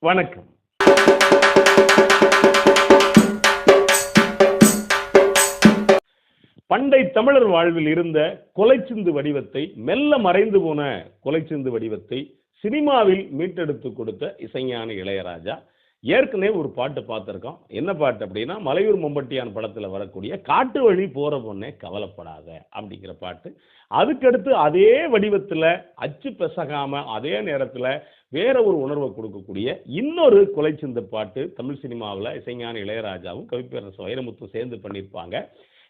வணக்கம். பண்டை தமிழர் வாழ்வில் இருந்த கொலைச்சிந்து வடிவத்தை, மெல்ல மறைந்து போன கொலைச்சிந்து வடிவத்தை சினிமாவில் மீட்டெடுத்து கொடுத்த இசைஞானி இளையராஜா. ஏற்கனவே ஒரு பாட்டு பார்த்துருக்கோம். என்ன பாட்டு அப்படின்னா, மலையூர் மம்பட்டியான் படத்தில் வரக்கூடிய காட்டு வழி போற பொண்ணே கவலைப்படாத அப்படிங்கிற பாட்டு. அதுக்கடுத்து அதே வடிவத்தில் அச்சு பெசகாம அதே நேரத்தில் வேற ஒரு உணர்வை கொடுக்கக்கூடிய இன்னொரு கொலைச்சிந்து பாட்டு தமிழ் சினிமாவில் இசைஞானி இளையராஜாவும் கவிப்பேரரசு வைரமுத்து சேர்ந்து பண்ணியிருப்பாங்க.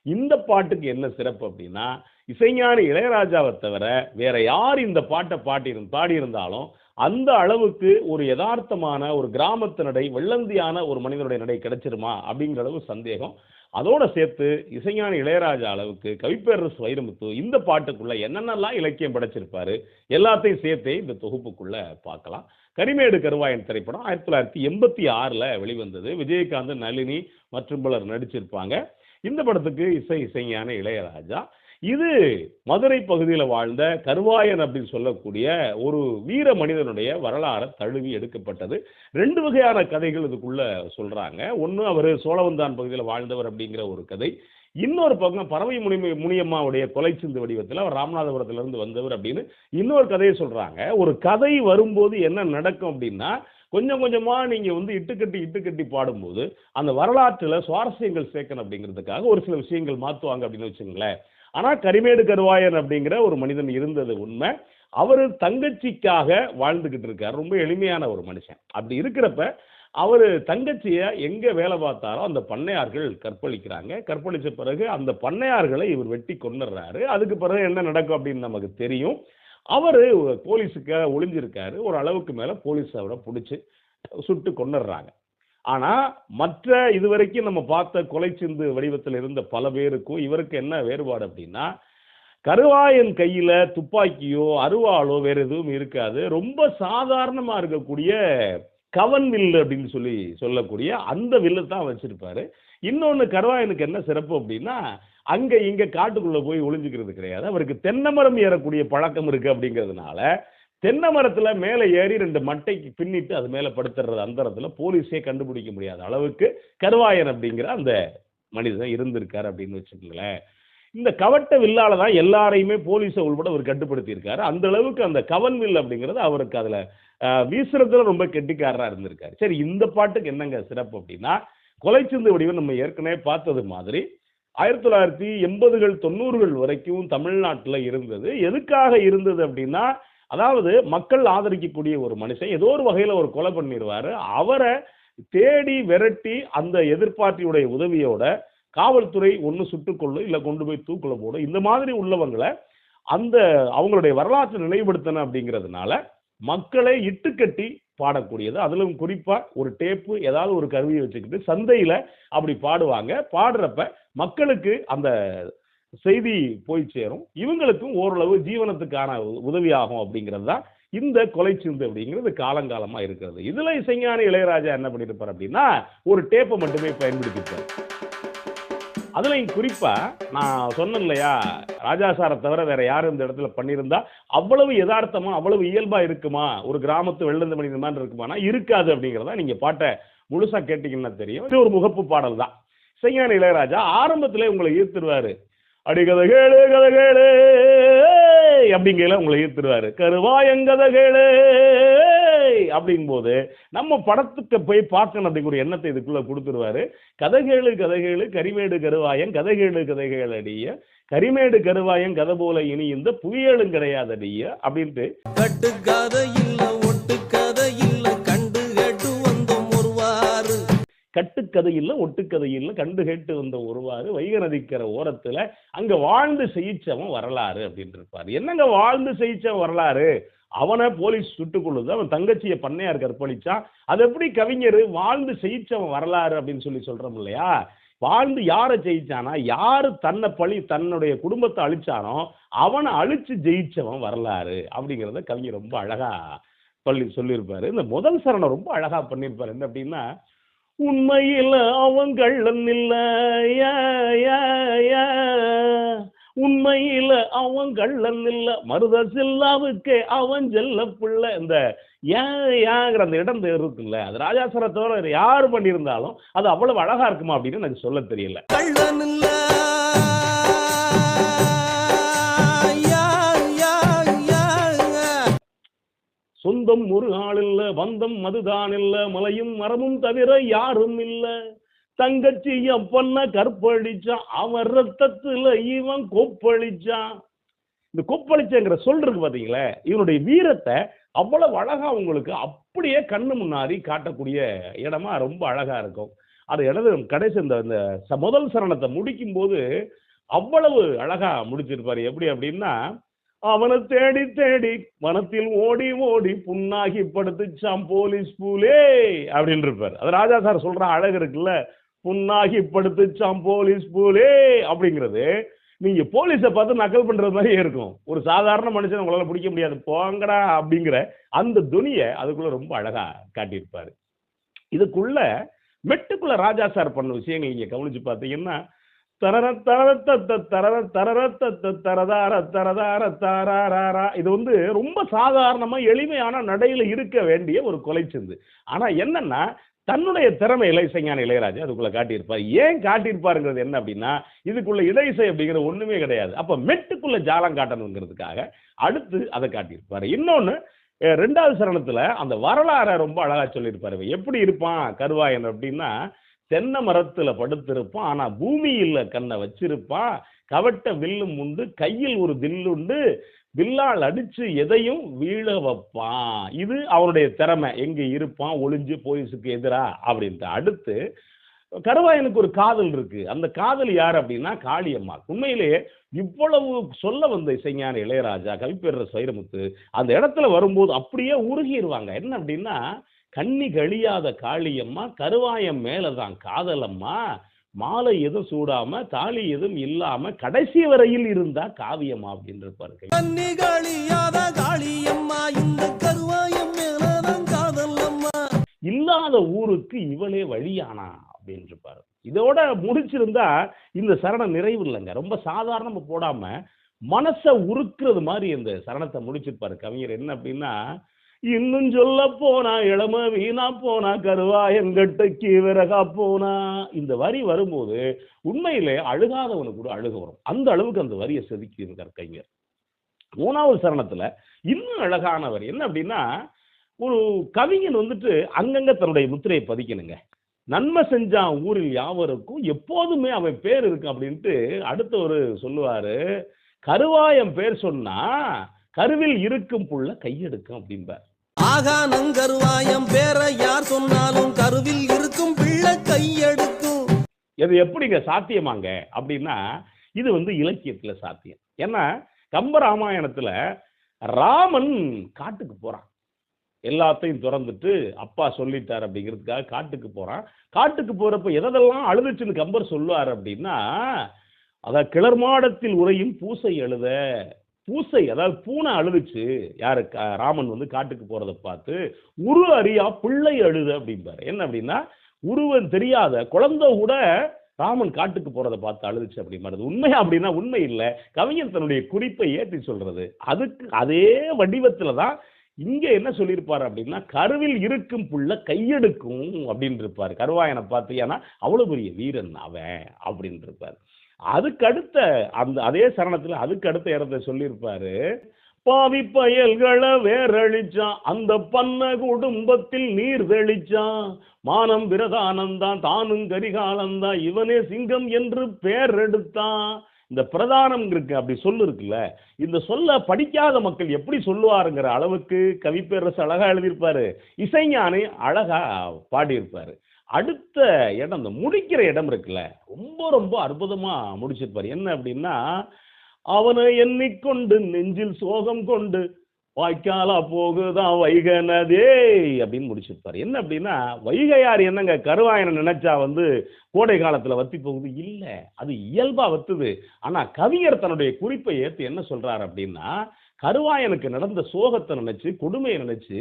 இந்த பாட்டுக்கு என்ன சிறப்பு அப்படின்னா, இசைஞானி இளையராஜாவை தவிர வேற யார் இந்த பாட்டை பாடியிருந்தாலும் அந்த அளவுக்கு ஒரு யதார்த்தமான ஒரு கிராமத்து நடை, வெள்ளந்தியான ஒரு மனிதனுடைய நடை கிடைச்சிருமா அப்படிங்கிற அளவு சந்தேகம். அதோட சேர்த்து இசைஞானி இளையராஜா அளவுக்கு கவிப்பேரரசு வைரமுத்து இந்த பாட்டுக்குள்ள என்னென்னலாம் இலக்கியம் படைச்சிருப்பாரு எல்லாத்தையும் சேர்த்தே இந்த தொகுப்புக்குள்ள பார்க்கலாம். கரிமேடு கருவாயன் திரைப்படம் 1986 வெளிவந்தது. விஜயகாந்த், நளினி மற்றும் பலர் நடிச்சிருப்பாங்க. இந்த படத்துக்கு இசைஞானி இளையராஜா. இது மதுரை பகுதியில் வாழ்ந்த கருவாயன் அப்படின்னு சொல்லக்கூடிய ஒரு வீர மனிதனுடைய வரலாறு தழுவி எடுக்கப்பட்டது. 2 வகையான கதைகள் இதுக்குள்ள சொல்றாங்க. ஒன்று, அவர் சோழவந்தான் பகுதியில் வாழ்ந்தவர் அப்படிங்கிற ஒரு கதை. இன்னொரு பக்கம் பறவை முனியம்மாவுடைய கொலைச்சிந்து வடிவத்தில் அவர் ராமநாதபுரத்திலிருந்து வந்தவர் அப்படின்னு இன்னொரு கதையை சொல்றாங்க. ஒரு கதை வரும்போது என்ன நடக்கும் அப்படின்னா, கொஞ்சம் கொஞ்சமா நீங்க இட்டுக்கட்டி பாடும்போது அந்த வரலாற்றில் சுவாரஸ்யங்கள் சேர்க்கணும் அப்படிங்கிறதுக்காக ஒரு சில விஷயங்கள் மாற்றுவாங்க அப்படின்னு வச்சுங்களேன். ஆனா கரிமேடு கருவாயன் அப்படிங்கிற ஒரு மனிதன் இருந்தது உண்மை. அவர் தங்கச்சிக்காக வாழ்ந்துகிட்டு இருக்கார். ரொம்ப எளிமையான ஒரு மனுஷன். அப்படி இருக்கிறப்ப அவர் தங்கச்சிய எங்க வேலை பார்த்தாரோ அந்த பண்ணையார்கள் கற்பழிக்கிறாங்க. கற்பழிச்ச பிறகு அந்த பண்ணையார்களை இவர் வெட்டி கொன்னுறாரு. அதுக்கு பிறகு என்ன நடக்கும் அப்படின்னு நமக்கு தெரியும். அவரு போலீஸுக்கு ஒளிஞ்சிருக்காரு. ஒரு அளவுக்கு மேல போலீஸ் அவரை பிடிச்சி சுட்டு கொன்னுறாங்க. ஆனா மற்ற இதுவரைக்கும் நம்ம பார்த்த கொலைச்சிந்து வடிவத்தில் இருந்த பல பேருக்கும் இவருக்கு என்ன வேறுபாடு அப்படின்னா, கருவாயன் கையில துப்பாக்கியோ அருவாளோ வேற எதுவும் இருக்காது. ரொம்ப சாதாரணமா இருக்கக்கூடிய கவன் வில்லு அப்படின்னு சொல்லக்கூடிய அந்த வில்லு தான் வச்சிருப்பாரு. இன்னொன்னு, கருவாயனுக்கு என்ன சிறப்பு அப்படின்னா, அங்க இங்க காட்டுக்குள்ள போய் ஒளிஞ்சுக்கிறது கிடையாது. அவருக்கு தென்னைமரம் ஏறக்கூடிய பழக்கம் இருக்கு. அப்படிங்கிறதுனால தென்னை மரத்துல மேல ஏறி 2 மட்டைக்கு பின்னிட்டு அது மேல படுத்துறது அந்தரத்துல போலீஸே கண்டுபிடிக்க முடியாத அளவுக்கு கருவாயன் அப்படிங்கிற அந்த மனிதன் இருந்திருக்காரு அப்படின்னு வச்சுக்கோங்களேன். இந்த கவட்ட வில்லால தான் எல்லாரையுமே போலீஸை உள்பட அவர் கட்டுப்படுத்தி இருக்காரு. அந்த அளவுக்கு அந்த கவன் வில் அப்படிங்கிறது அவருக்கு அதுல வீசுறதுல ரொம்ப கெட்டிக்காரரா இருந்திருக்காரு. சரி, இந்த பாட்டுக்கு என்னங்க சிறப்பு அப்படின்னா, கொலைச்சிந்து வடிவம் நம்ம ஏற்கனவே பார்த்தது மாதிரி 1980கள் 90கள் வரைக்கும் தமிழ்நாட்டில் இருந்தது. எதுக்காக இருந்தது அப்படின்னா, அதாவது மக்கள் ஆதரிக்கக்கூடிய ஒரு மனுஷன் ஏதோ ஒரு வகையில் ஒரு கொலை பண்ணிடுவாரு. அவரை தேடி விரட்டி அந்த எதிர்பார்ட்டியுடைய உதவியோட காவல்துறை ஒன்று சுட்டுக்கொள்ளும், இல்லை கொண்டு போய் தூக்குல போடும். இந்த மாதிரி உள்ளவங்களை அந்த அவங்களுடைய வரலாற்றை நினைவுபடுத்தணும் அப்படிங்கிறதுனால மக்களை இட்டுக்கட்டி பாடக்கூடியது. அதிலும் குறிப்பா ஒரு டேப்பு ஏதாவது ஒரு கருவியை வச்சுக்கிட்டு சந்தையில அப்படி பாடுவாங்க. பாடுறப்ப மக்களுக்கு அந்த செய்தி போய் சேரும். இவங்களுக்கும் ஓரளவு ஜீவனத்துக்கான உதவியாகும் அப்படிங்கிறது தான் இந்த கொலைச்சிந்து அப்படிங்கிறது காலங்காலமா இருக்கிறது. இதுல இசைஞானி இளையராஜா என்ன பண்ணிருப்பார் அப்படின்னா, ஒரு டேப்பை மட்டுமே பயன்படுத்திப்பார். அதுலயும் குறிப்பா நான் சொன்னேன் இல்லையா, ராஜா சாரை தவிர வேற யாரும் இந்த இடத்துல பண்ணியிருந்தா அவ்வளவு யதார்த்தமா அவ்வளவு இயல்பா இருக்குமா, ஒரு கிராமத்து வெள்ளந்த மனிதன் மாதிரி இருக்குமானா இருக்காது. அப்படிங்கிறதா நீங்க பாட்டை முழுசா கேட்டீங்கன்னா தெரியும். இது ஒரு முகப்பு பாடல் தான். இசைஞானி இளையராஜா ஆரம்பத்திலே உங்களை ஈர்த்துருவாரு. அடி கதை கேளு கதை கேளு அப்படிங்கிற உங்களை ஈர்த்துருவாரு. கருவாயங்கதை கேளு அப்படிங்கும் போது நம்ம படத்துக்கு போய் பார்க்கணும் அப்படிங்கிற எண்ணத்தை இதுக்குள்ள கொடுத்துருவாரு. கதைகேளு கதைகேளு கரிமேடு கருவாயன் கதைகேளு கதைகேளு அடிய கரிமேடு கருவாயன் கதை போல இனி இந்த புவியேளும் கிடையாது அடிய அப்படின்ட்டு கட்டுக்கதை இல்ல ஒட்டு கதை இல்ல கண்டு கேட்டு வந்தோம் ஒருவாறு, கட்டுக்கதை இல்ல ஒட்டுக்கதை இல்ல கண்டு கேட்டு வந்த ஒருவாறு, வைகை நதிக்கிற ஓரத்துல அங்க வாழ்ந்து செய்யிச்சவன் வரலாறு அப்படின்னு இருப்பாரு. என்னங்க வாழ்ந்து செய்யிச்சவன் வரலாறு? அவனை போலீஸ் சுட்டுக் கொள்ளுது, அவன் தங்கச்சியை பண்ணையார் கற்பழிச்சான். அது எப்படி கவிஞர் வாழ்ந்து செய்யிச்சவன் வரலாறு அப்படின்னு சொல்றோம் இல்லையா? வாழ்ந்து யாரை ஜெயிச்சானா, யாரு தன்னுடைய குடும்பத்தை அழிச்சானோ அவனை அழிச்சு ஜெயிச்சவன் வரலாறு அப்படிங்கிறத கவிஞர் ரொம்ப அழகா சொல்லியிருப்பாரு. இந்த முதல் சரணம் ரொம்ப அழகா பண்ணியிருப்பாரு. என்ன அப்படின்னா, உண்மையில் அவன் கள்ளன் இல்ல, உண்மையில அவன் கள்ளன் இல்ல, மருத சில்லாவுக்கே அவன் செல்ல பிள்ளை. இந்த ஏங்கிற அந்த இடம் இருக்குல்ல, அது ராஜாசரை தவிர வேற யாரு பண்ணியிருந்தாலும் அது அவ்வளவு அழகா இருக்குமா அப்படின்னு எனக்கு சொல்ல தெரியல. கள்ளன் இல்ல சொந்தம் ஒரு ஆள் இல்ல, பந்தம் மதுதான் இல்ல, மலையும் மரமும் தவிர யாரும் இல்ல, தங்கச்சி அப்பண்ண கற்பழிச்சான், அவன் ரத்தத்துல இவன் கொப்பளிச்சான். இந்த கொப்பளிச்சங்கிற சொல் இருக்கு பாத்தீங்களா, இவனுடைய வீரத்தை அவ்வளவு அழகா உங்களுக்கு அப்படியே கண்ணு முன்னாடி காட்டக்கூடிய இடமா ரொம்ப அழகா இருக்கும். அது இடது கடைசி இந்த முதல் சரணத்தை முடிக்கும் போது அவ்வளவு அழகா முடிச்சிருப்பாரு. எப்படி அப்படின்னா, அவனை தேடி தேடி வனத்தில் ஓடி ஓடி புண்ணாகி படுத்துச்சாம் போலீஸ் பூலே அப்படின்னு இருப்பார். அது ராஜா சார் சொல்ற அழகு இருக்குல்ல, புண்ணாகி படுத்துச்சாம் போலீஸ் பூலே அப்படிங்கிறது நீங்க போலீஸை பார்த்து நக்கல் பண்றது மாதிரியே இருக்கும். ஒரு சாதாரண மனுஷன் உங்களால பிடிக்க முடியாது, போங்கடா அப்படிங்கிற அந்த துணியை அதுக்குள்ள ரொம்ப அழகா காட்டியிருப்பாரு. இதுக்குள்ள மெட்டுக்குள்ள ராஜா சார் பண்ண விஷயங்கள் நீங்க கவனிச்சு பார்த்தீங்கன்னா, இது வந்து ரொம்ப சாதாரணமா எளிமையான நடையில இருக்க வேண்டிய ஒரு கொலைச்சந்து. ஆனா என்னன்னா, தன்னுடைய திறமையில இசைஞான இளையராஜா அதுக்குள்ள காட்டியிருப்பார். ஏன் காட்டியிருப்பாருங்கிறது என்ன அப்படின்னா, இதுக்குள்ள இசை அப்படிங்கிற ஒண்ணுமே கிடையாது. அப்ப மெட்டுக்குள்ள ஜாலம் காட்டணுங்கிறதுக்காக அடுத்து அதை காட்டியிருப்பாரு. இன்னொன்னு, ரெண்டாவது சரணத்துல அந்த வரலாறை ரொம்ப அழகா சொல்லியிருப்பாரு. எப்படி இருப்பான் கருவாயன் அப்படின்னா, தென்னை மரத்துல படுத்திருப்பான், ஆனா பூமியில கண்ணை வச்சிருப்பான், கவட்ட வில்லும் உண்டு, கையில் ஒரு வில்லுண்டு, வில்லால் அடிச்சு எதையும் வீழ வைப்பான். இது அவனுடைய திறமை. எங்க இருப்பான் ஒளிஞ்சு போலீஸுக்கு எதிரா அப்படின்ட்டு. அடுத்து கருவாயனுக்கு ஒரு காதல் இருக்கு. அந்த காதல் யார் அப்படின்னா காளியம்மா. உண்மையிலேயே இவ்வளவு சொல்ல வந்த இசைஞான இளையராஜா, கவிப்பேரரசு வைரமுத்து அந்த இடத்துல வரும்போது அப்படியே உருகிடுவாங்க. என்ன அப்படின்னா, கண்ணி கழியாத காளியம்மா, கருவாயம் மேலதான் காதலம்மா, மாலை எதுவும் சூடாம தாலி எதுவும் இல்லாம கடைசி வரையில் இருந்தா காவியம்மா அப்படின்னு இருப்பாரு. கண்ணி கழியாத காளியம்மா, இந்த கருவாயம் மேலதான் காதலம்மா, இல்லாத ஊருக்கு இவளே வழியானா அப்படின்னு இருப்பாரு. இதோட முடிச்சிருந்தா இந்த சரணம் நிறைவு இல்லைங்க. ரொம்ப சாதாரணமா போடாம மனசை உருக்குறது மாதிரி இந்த சரணத்தை முடிச்சிருப்பாரு கவிஞர். என்ன அப்படின்னா, இன்னும் சொல்ல போனா இளம வீணா போனா கருவாயங்கட்டைக்கு விறகா போனா. இந்த வரி வரும்போது உண்மையிலே அழுகாதவனுக்கு கூட அழுக வரும். அந்த அளவுக்கு அந்த வரியை செதுக்கி இருக்கார் கவிஞர். மூணாவது சரணத்துல இன்னும் அழகான வரி என்ன அப்படின்னா, ஒரு கவிஞன் வந்துட்டு அங்கங்க தன்னுடைய முத்திரையை பதிக்கணுங்க. நன்மை செஞ்சான் ஊரில் யாவருக்கும் எப்போதுமே அவன் பேர் இருக்கு அப்படின்ட்டு அடுத்த ஒரு சொல்லுவாரு, கருவாயம் பேர் சொன்னா கருவில் இருக்கும் புள்ள கையெடுக்கும் அப்படின்பார். ஆகானம் கருவாயம் பேர யார் சொன்னாலும் கருவில் இருக்கும் பிள்ளை கையெடுக்கும். இது எப்படிங்க சாத்தியமாங்க அப்படின்னா, இது வந்து இலக்கியத்துல சாத்தியம். ஏன்னா கம்ப ராமாயணத்துல ராமன் காட்டுக்கு போறான், எல்லாத்தையும் திறந்துட்டு அப்பா சொல்லிட்டார் அப்படிங்கிறதுக்காக காட்டுக்கு போறான். காட்டுக்கு போறப்ப எதெல்லாம் அழுதுச்சுன்னு கம்பர் சொல்லுவார் அப்படின்னா, அத கிளர் மாடத்தில் உரையும் பூசை அழுத. பூசை அதாவது பூனை அழுதுச்சு. யாரு? ராமன் வந்து காட்டுக்கு போறதை பார்த்து. உரு அறியா பிள்ளை அழுத அப்படிம்பாரு. என்ன அப்படின்னா, உருவன் தெரியாத குழந்தை கூட ராமன் காட்டுக்கு போறதை பார்த்து அழுதுச்சு அப்படிங்கிறது. உண்மையா அப்படின்னா உண்மை இல்லை. கவிஞர் தன்னுடைய குறிப்பை ஏற்றி சொல்றது. அதுக்கு அதே வடிவத்துல தான் இங்க என்ன சொல்லியிருப்பாரு அப்படின்னா, கருவில் இருக்கும் புள்ள கையெடுக்கும் அப்படின்னு இருப்பாரு. கருவாயனை பார்த்து, ஏன்னா அவ்வளவு பெரிய வீரன் அவன் அப்படின்னு இருப்பாரு. அதுக்கு அடுத்த அந்த அதே சரணத்துல அதுக்கு அடுத்த இடத்தை சொல்லியிருப்பாரு, பாவி பயல்களை வேறழிச்சான், அந்த பண்ண குடும்பத்தில் நீர் தெளிச்சான், மானம் பிரதானந்தான் தானும் கரிகாலந்தான், இவனே சிங்கம் என்று பேர் எடுத்தான். இந்த பிரதானம் இருக்கு அப்படி சொல்லு இருக்குல்ல, இந்த சொல்ல படிக்காத மக்கள் எப்படி சொல்லுவாருங்கிற அளவுக்கு கவிப்பேரரசு அழகா எழுதியிருப்பாரு, இசைஞானி அழகா பாடியிருப்பாரு. அடுத்த இடம், இந்த முடிக்கிற இடம் இருக்குல்ல, ரொம்ப ரொம்ப அற்புதமா முடிச்சிருப்பாரு. என்ன அப்படின்னா, அவனை எண்ணிக்கொண்டு நெஞ்சில் சோகம் கொண்டு வாய்க்காலா போகுதான் வைகனதே அப்படின்னு முடிச்சிருப்பாரு. என்ன அப்படின்னா, வைகையார் என்னங்க கருவாயனை நினைச்சா வந்து கோடை காலத்துல வத்தி போகுது இல்லை, அது இயல்பா வத்துது. ஆனா கவிஞர் தன்னுடைய குறிப்பை ஏற்று என்ன சொல்றாரு அப்படின்னா, கருவாயனுக்கு நடந்த சோகத்தை நினைச்சு, கொடுமையை நினைச்சு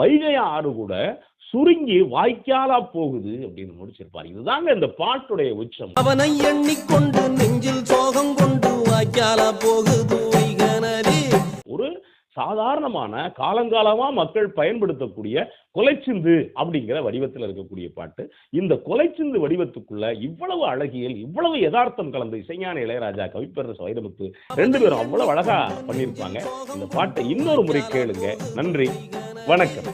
வைகை ஆறு கூட சுருங்கி வாய்க்காலா போகுது அப்படின்னு முடிச்சிருப்பாரு. இதுதாங்க இந்த பாட்டுடைய உச்சம். அவனை எண்ணிக்கொண்டு நெஞ்சில் சோகம் கொண்டு வாய்க்காலா போகுது வைகனரே. ஒரு சாதாரணமான காலங்காலமா மக்கள் பயன்படுத்தக்கூடிய கொலைச்சிந்து அப்படிங்கிற வடிவத்தில் இருக்கக்கூடிய பாட்டு. இந்த கொலைச்சிந்து வடிவத்துக்குள்ள இவ்வளவு அழகியல், இவ்வளவு யதார்த்தம் கலந்த இசைஞானி இளையராஜா, கவிப்பேரரசு வைரமுத்து 2 பேரும் அவ்வளவு அழகா பண்ணியிருப்பாங்க. இந்த பாட்டை இன்னொரு முறை கேளுங்க. நன்றி, வணக்கம்.